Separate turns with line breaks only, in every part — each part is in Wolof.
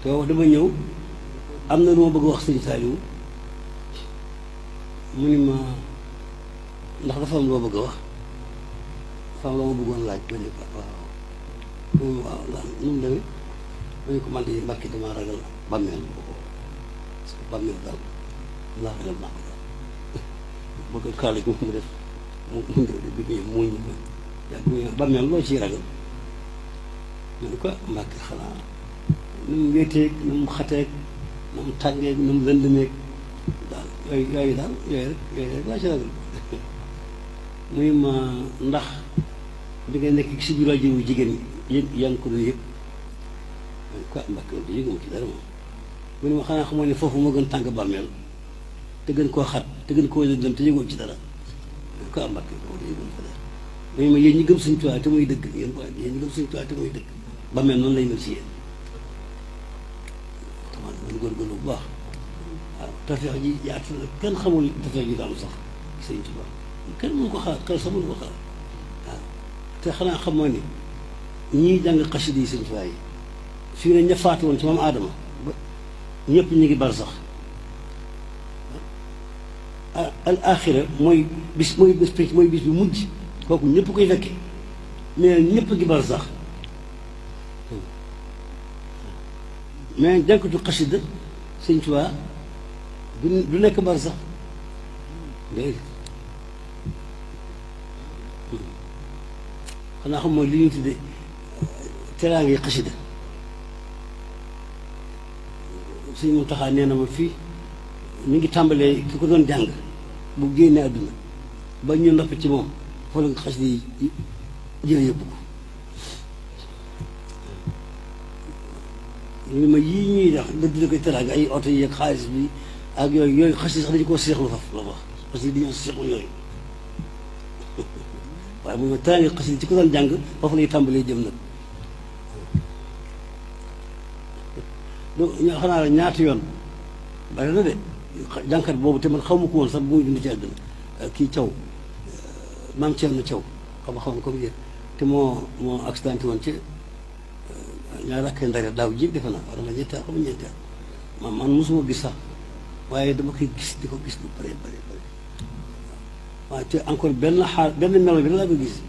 te wax dama ñëw am na lu ma bëgg wax sëñ Saliou mu ni ma ndax dafa am loo bëgg a wax dafa am loo ma bëggoon laaj ba lépp waaw mu ni ma waaw nu mu demee ma ne ko man de Mbàkke damaa ragal bàmmeel parce que bàmmeel daal laa ragal naa ko daal bëgg kaala gi mu def mu bi muñ bàmmeel loo ciy ragal ma ne ko Mbàkke xanaa nu mu wéeteeg nu mu xateeg nu mu tàngeeg nu mu lëndëmeeg daal yooyu rek laa ci ragal muy ma ndax bi nga nekk si biir waajur wu jigéen yaa ngi ko doon yëg ma ne ko Mbàkke di yëguma ci dara moom mu ne ma xanaa xamoo ne foofu moo gën tànk bàmmeel te gën koo xat te gën koo lëndëm te yëgoo ci dara ma ne ko Mbàkke di yëguma ci dara muy ma yéen ñi gëm Sëñ Tuubaa te muy dëgg yéen ñi gëm Sëñ Tuubaa te muy dëgg bàmmeel noonu lay mel si yéen taman man góorgóorlu bu baax waaw tafeex ji yaatu na kenn xamul tafeex ji daal sax Sëñ Tuubaa kenn mënu ko xalaat xel sax mënu ko xalaat waaw te xanaa xamoo ni ñii jàng xasida yi Sëñ Tuubaa yi fii ne ña faatu woon ci maam Aadama ba ñëpp ñu ngi bar sax al axira mooy bis bi mujj kooku ñëpp koy fekke mais ñëpp ngi bar sax mais jànkatu xasida Sëñ Tuubaa du nekk bar sax léegi xanaa xam mooy li ñuy tudde teraanga yi xasida Sëñ Muntaxaa nee na ma fii mi ngi tàmbalee ki ko doon jàng bu génnee àdduna ba ñu noppi ci moom foofu la xasida yi jële yóbbu ko ñu ma yii ñuy def da dina koy teraanga ay oto yi ak xaalis bi ak yooyu xasida sax dañu koo seexlu faf la wax parce que dañoo seexlu yooyu waaye mu ma teraanga xasida ci ko doon jàng foofu lay tàmbalee jëm nag ñoo xanaa la ñaata yoon bari na de jànkat boobu te man xaw ma ko woon sax bu muy dund ci àdduna kii Thiaw maam Thierno Thiaw xam nga comme yéen te moo accidenté woon ci ñaar rakkee ndare daaw ji defe naa war na ñetti at xam nga ñeenti at man mosuma gis sax waaye dama koy gis di ko gis lu bëri waaye te encore benn melo bi laa ko gis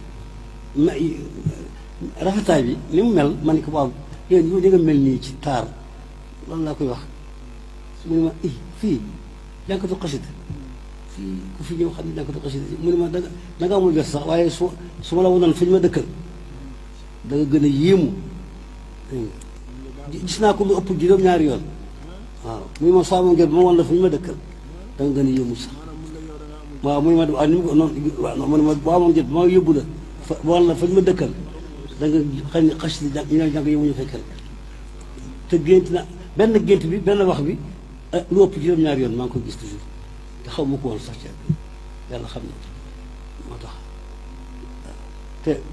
rafetaay bi ni mu mel ma ne ko waaw yéen yow di nga mel nii ci taar loolu laa koy wax mu ne ma fii jànkatu xasida fii ku fi ñëw xam ne jànkatu xasida mu ne ma da nga amul bés sax waaye su ma la wonoon fi ñu ma dëkkal da nga gën a yéemu gis naa ko lu ëpp juróom-ñaari yoon waaw mu ne ma saa ngeen ma woon la fi ñu ma dëkkal da nga gën a yéemu sax waaw mu ne ma waaw ni mu ko noonu waaw mu ne ma boo amoon jot ma yóbbu la fa woon la fa ñu ma dëkkal da nga xam ne xasida ñu ne jàng yéemu ñu fekkal te gént na benn gént bi benn wax bi lu ëpp juróom-ñaari yoon maa ngi koy gis toujours te xaw ma ko woon sax ci yàlla xam na moo tax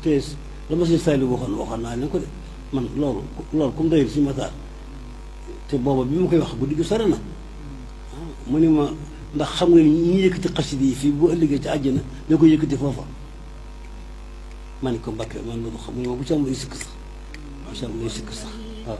te la ma Sëñ Saliou waxoon naa leen ko de man loolu comme dayul si mataar te booba bi ma koy wax guddi gi sore na mu ni ma ndax xam nga ni ñi yëkkati xasida yi fii boo ëllëgee ci àjjana ñoo ko yëkkati foofa ma ni ko Mbàkke man loolu xam nga bu ci am lay sikk sax bu ci am lay sikk sax waaw